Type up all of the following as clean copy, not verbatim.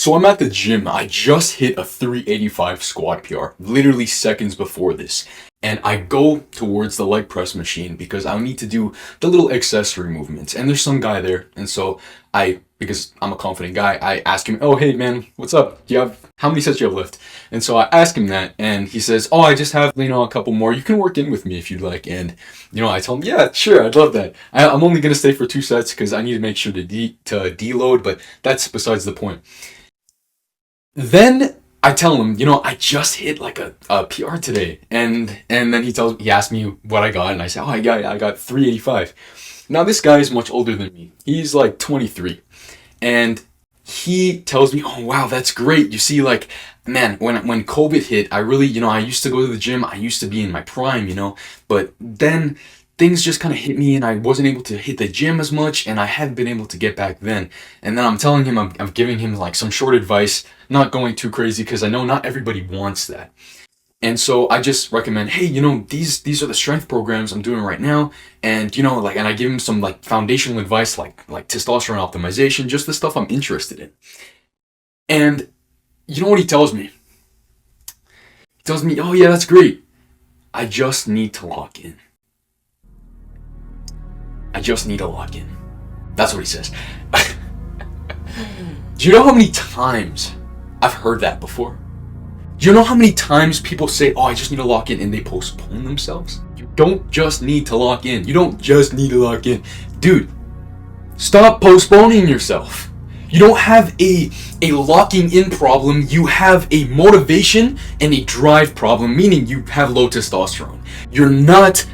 So I'm at the gym. I just hit a 385 squat PR, literally seconds before this. And I go towards the leg press machine because I need to do the little accessory movements. And there's some guy there. And so because I'm a confident guy, I ask him, oh, hey man, what's up? How many sets do you have left? And so I ask him that, and he says, oh, I just have, a couple more. You can work in with me if you'd like. And, I tell him, yeah, sure, I'd love that. I'm only going to stay for 2 sets because I need to make sure to deload, but that's besides the point. Then I tell him, I just hit like a PR today. And then he asks me what I got, and I say, oh, I got 385. Now this guy is much older than me. He's like 23. And he tells me, oh wow, that's great. You see, like, man, when COVID hit, I really, I used to go to the gym. I used to be in my prime, but then things just kind of hit me and I wasn't able to hit the gym as much, and I hadn't been able to get back then. And then I'm telling him, I'm giving him like some short advice, not going too crazy because I know not everybody wants that. And so I just recommend, hey, these are the strength programs I'm doing right now. And, and I give him some like foundational advice, like testosterone optimization, just the stuff I'm interested in. And you know what he tells me? He tells me, oh yeah, that's great. I just need to lock in. I just need to lock in. That's what he says. Do you know how many times I've heard that before? Do you know how many times people say, oh, I just need to lock in, and they postpone themselves? You don't just need to lock in. You don't just need to lock in. Dude, stop postponing yourself. You don't have a locking in problem. You have a motivation and a drive problem, meaning you have low testosterone. You're not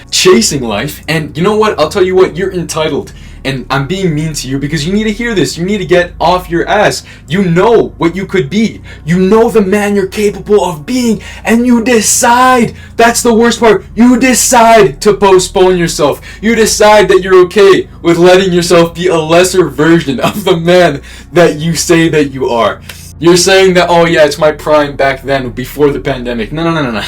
chasing life. And you know what? I'll tell you what, you're entitled. And I'm being mean to you because you need to hear this. You need to get off your ass. You know what you could be. You know the man you're capable of being. And you decide. That's the worst part. You decide to postpone yourself. You decide that you're okay with letting yourself be a lesser version of the man that you say that you are. You're saying that, oh yeah, it's my prime back then before the pandemic. No.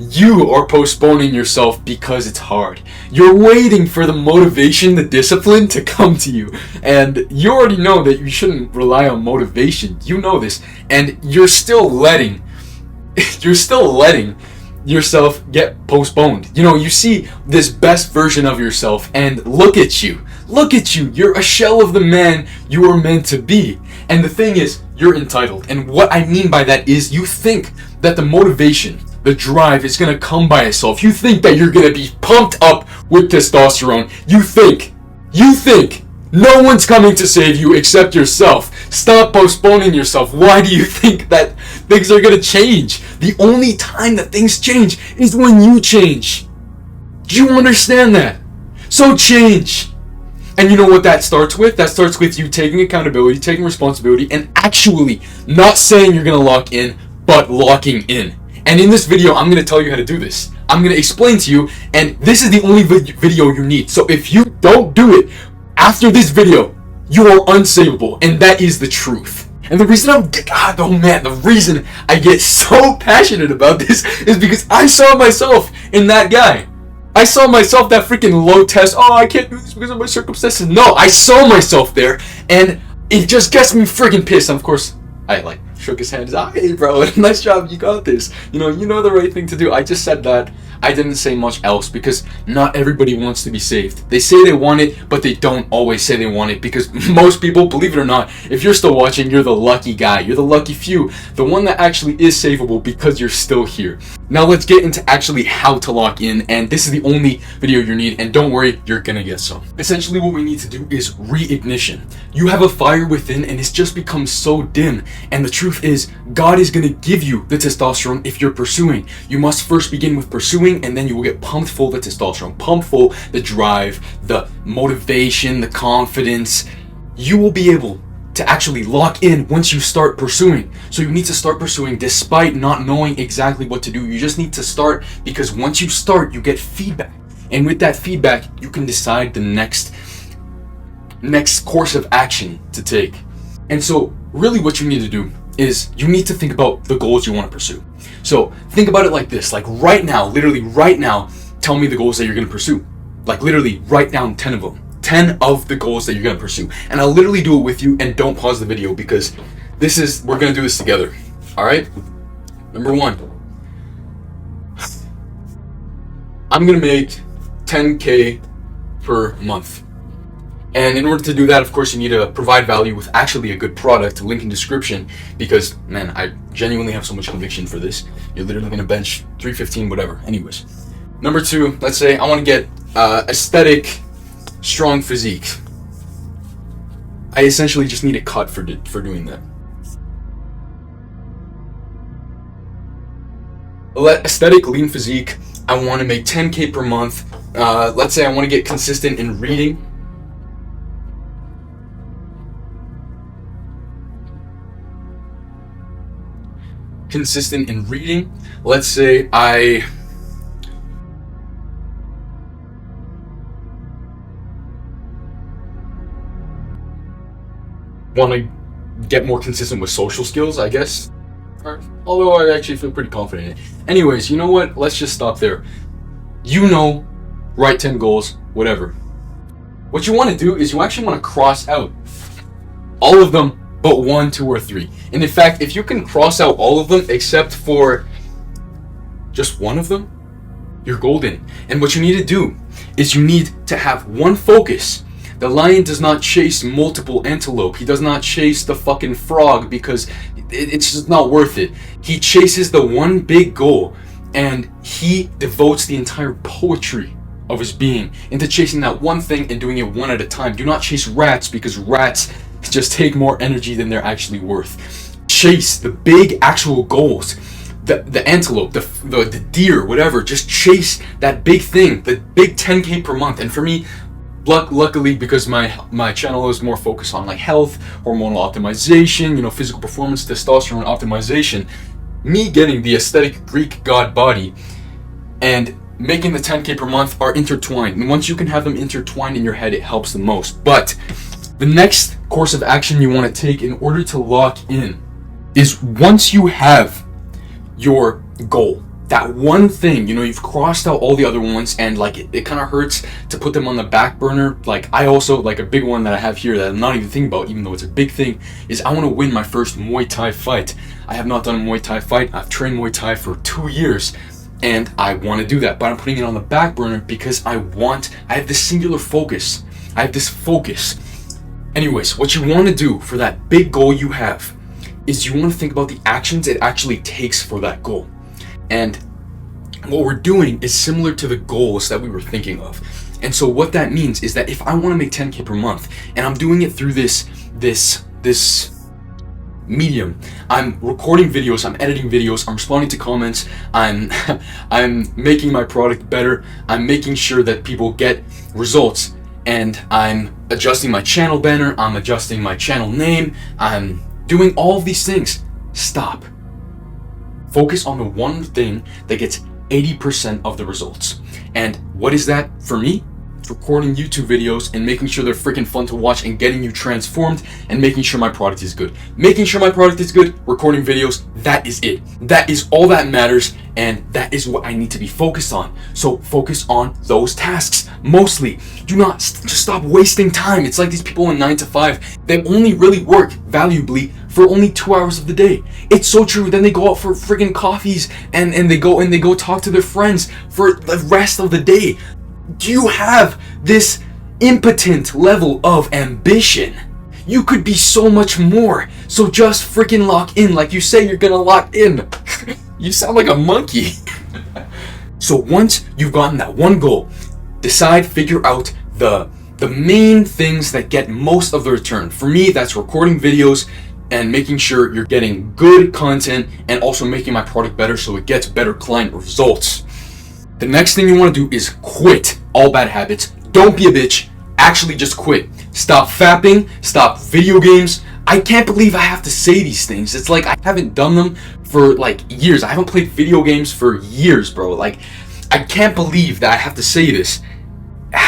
You are postponing yourself because it's hard. You're waiting for the motivation, the discipline to come to you. And you already know that you shouldn't rely on motivation. You know this. And you're still letting yourself get postponed. You see this best version of yourself, and look at you. Look at you. You're a shell of the man you were meant to be. And the thing is, you're entitled. And what I mean by that is you think that the motivation, the drive is going to come by itself. You think that you're going to be pumped up with testosterone. You think no one's coming to save you except yourself. Stop postponing yourself. Why do you think that things are going to change? The only time that things change is when you change. Do you understand that? So change. And you know what that starts with? That starts with you taking accountability, taking responsibility, and actually not saying you're going to lock in, but locking in. And in this video, I'm going to tell you how to do this. I'm going to explain to you, and this is the only video you need. So if you don't do it after this video, you are unsavable, and that is the truth. And the reason the reason I get so passionate about this is because I saw myself in that guy. I saw myself that freaking low test. Oh, I can't do this because of my circumstances. No, I saw myself there, and it just gets me freaking pissed. And of course, I shook his hand. Hey, bro, nice job. You got this. You know the right thing to do. I just said that. I didn't say much else because not everybody wants to be saved. They say they want it, but they don't always say they want it because most people, believe it or not, if you're still watching, you're the lucky guy. You're the lucky few. The one that actually is savable because you're still here. Now let's get into actually how to lock in, and this is the only video you need, and don't worry, you're gonna get some. Essentially what we need to do is reignition. You have a fire within and it's just become so dim, and the truth is God is gonna give you the testosterone if you're pursuing. You must first begin with pursuing, and then you will get pumped full of the testosterone, pumped full the drive, the motivation, the confidence. You will be able to actually lock in once you start pursuing. So you need to start pursuing despite not knowing exactly what to do. You just need to start, because once you start, you get feedback. And with that feedback, you can decide the next course of action to take. And so really what you need to do is you need to think about the goals you want to pursue. So think about it like this, like right now, literally right now, tell me the goals that you're going to pursue. Like literally write down 10 of them. 10 of the goals that you're going to pursue. And I'll literally do it with you, and don't pause the video because we're going to do this together. All right? Number 1. I'm going to make 10K per month. And in order to do that, of course, you need to provide value with actually a good product. Link in description, because, man, I genuinely have so much conviction for this. You're literally going to bench 315, whatever. Anyways. Number 2, let's say I want to get aesthetic, strong physique. I essentially just need a cut for doing that. Aesthetic, lean physique. I want to make 10K per month. Let's say I want to get consistent in reading. Let's say I want to get more consistent with social skills, I guess. Although I actually feel pretty confident in it. Anyways, you know what? Let's just stop there. Write 10 goals, whatever. What you want to do is you actually want to cross out all of them but 1, 2, or 3. And in fact, if you can cross out all of them except for just one of them, you're golden. And what you need to do is you need to have one focus. The lion does not chase multiple antelope. He does not chase the fucking frog because it's just not worth it. He chases the one big goal, and he devotes the entire poetry of his being into chasing that one thing and doing it one at a time. Do not chase rats, because rats just take more energy than they're actually worth. Chase the big actual goals. The antelope, the deer, whatever. Just chase that big thing, the big 10K per month. And for me, luckily, because my channel is more focused on like health, hormonal optimization, physical performance, testosterone optimization, me getting the aesthetic Greek god body and making the 10K per month are intertwined. And once you can have them intertwined in your head, it helps the most. But the next course of action you want to take in order to lock in is, once you have your goal, that one thing, you've crossed out all the other ones, and like it kind of hurts to put them on the back burner. Like I also, like a big one that I have here that I'm not even thinking about, even though it's a big thing, is I want to win my first Muay Thai fight. I have not done a Muay Thai fight. I've trained Muay Thai for 2 years, and I want to do that, but I'm putting it on the back burner because I have this singular focus. I have this focus. Anyways, what you want to do for that big goal you have is you want to think about the actions it actually takes for that goal. And what we're doing is similar to the goals that we were thinking of. And so what that means is that if I want to make 10K per month, and I'm doing it through this medium, I'm recording videos, I'm editing videos, I'm responding to comments, I'm making my product better, I'm making sure that people get results, and I'm adjusting my channel banner, I'm adjusting my channel name, I'm doing all of these things. Stop. Focus on the one thing that gets 80% of the results. And what is that for me? It's recording YouTube videos and making sure they're freaking fun to watch and getting you transformed, and making sure my product is good. Making sure my product is good, recording videos, that is it. That is all that matters, and that is what I need to be focused on. So focus on those tasks mostly. Do not just stop wasting time. It's like these people in 9 to 5, they only really work valuably for only 2 hours of the day. It's so true. Then they go out for friggin' coffees and they go talk to their friends for the rest of the day. Do you have this impotent level of ambition? You could be so much more. So just freaking lock in, like you say you're gonna lock in. You sound like a monkey. So once you've gotten that one goal, figure out the main things that get most of the return. For me, that's recording videos and making sure you're getting good content, and also making my product better so it gets better client results. The next thing you want to do is quit all bad habits. Don't be a bitch. Actually just quit. Stop fapping. Stop video games. I can't believe I have to say these things. It's like I haven't done them for like years. I haven't played video games for years, bro. Like, I can't believe that I have to say this.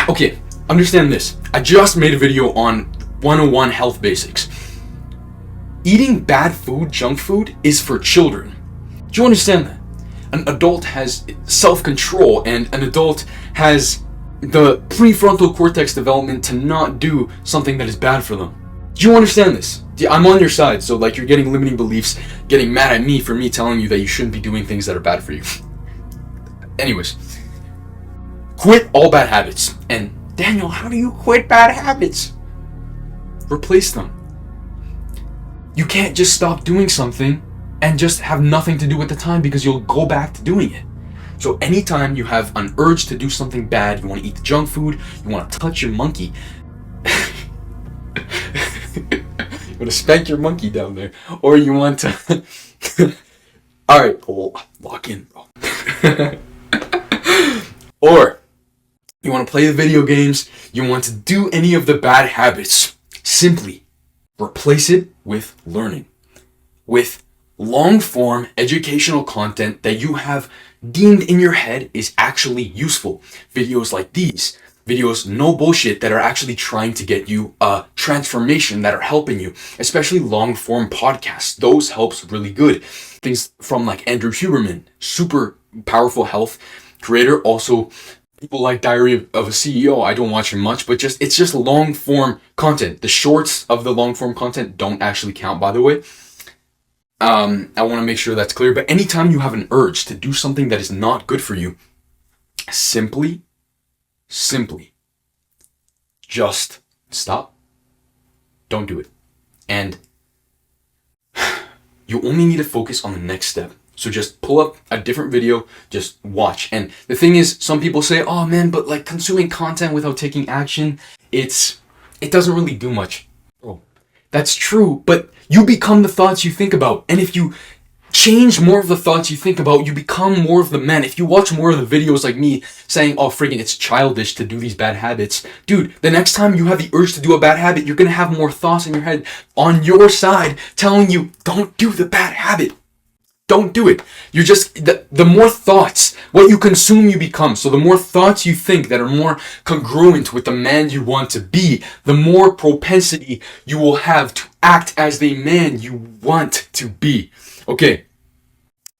Okay, understand this. I just made a video on 101 health basics. Eating bad food, junk food, is for children. Do you understand that? An adult has self-control, and an adult has the prefrontal cortex development to not do something that is bad for them. Do you understand this? I'm on your side, so like you're getting limiting beliefs, getting mad at me for me telling you that you shouldn't be doing things that are bad for you. Anyways, quit all bad habits. And Daniel, how do you quit bad habits? Replace them. You can't just stop doing something and just have nothing to do at the time, because you'll go back to doing it. So anytime you have an urge to do something bad, you want to eat the junk food, you want to touch your monkey, you want to spank your monkey down there, or you want to alright, lock in, bro. Or you want to play the video games, you want to do any of the bad habits, simply replace it with learning, with long-form educational content that you have deemed in your head is actually useful. Videos like these, videos no bullshit, that are actually trying to get you a transformation, that are helping you, especially long-form podcasts. Those helps really good. Things from like Andrew Huberman, super powerful health creator. Also people like Diary of a CEO. I don't watch him much, but it's just long-form content. The shorts of the long-form content don't actually count, by the way. I want to make sure that's clear. But anytime you have an urge to do something that is not good for you, simply just stop. Don't do it. And you only need to focus on the next step. So just pull up a different video, just watch. And the thing is, some people say, oh man, but like consuming content without taking action, it doesn't really do much. Oh, that's true, but you become the thoughts you think about. And if you change more of the thoughts you think about, you become more of the man. If you watch more of the videos like me saying, oh friggin', it's childish to do these bad habits, dude, the next time you have the urge to do a bad habit, you're gonna have more thoughts in your head on your side telling you, don't do the bad habit. Don't do it. You're just, the more thoughts, what you consume, you become. So the more thoughts you think that are more congruent with the man you want to be, the more propensity you will have to act as the man you want to be. Okay.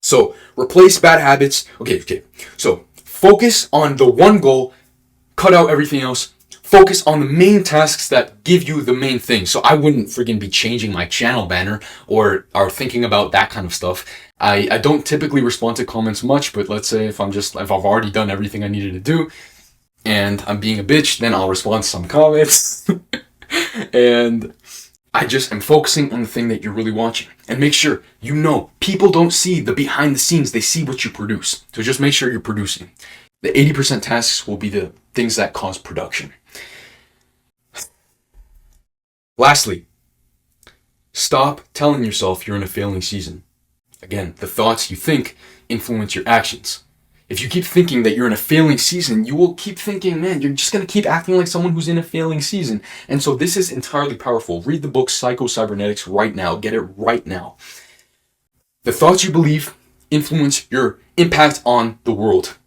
So replace bad habits. Okay. So focus on the one goal, cut out everything else. Focus on the main tasks that give you the main thing. So I wouldn't friggin' be changing my channel banner or thinking about that kind of stuff. I don't typically respond to comments much, but let's say if I've already done everything I needed to do and I'm being a bitch, then I'll respond to some comments. And I just am focusing on the thing that you're really watching. And make sure, people don't see the behind the scenes, they see what you produce. So just make sure you're producing. The 80% tasks will be the things that cause production. Lastly, stop telling yourself you're in a failing season. Again, the thoughts you think influence your actions. If you keep thinking that you're in a failing season, you will keep thinking, man, you're just going to keep acting like someone who's in a failing season. And so this is entirely powerful. Read the book Psycho-Cybernetics right now. Get it right now. The thoughts you believe influence your impact on the world.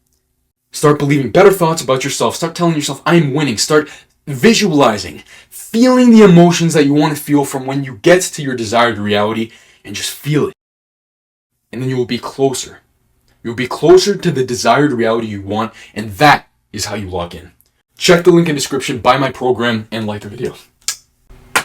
Start believing better thoughts about yourself. Start telling yourself, I am winning. Start visualizing, feeling the emotions that you want to feel from when you get to your desired reality, and just feel it. And then you will be closer. You'll be closer to the desired reality you want, and that is how you log in. Check the link in the description, buy my program, and like the video.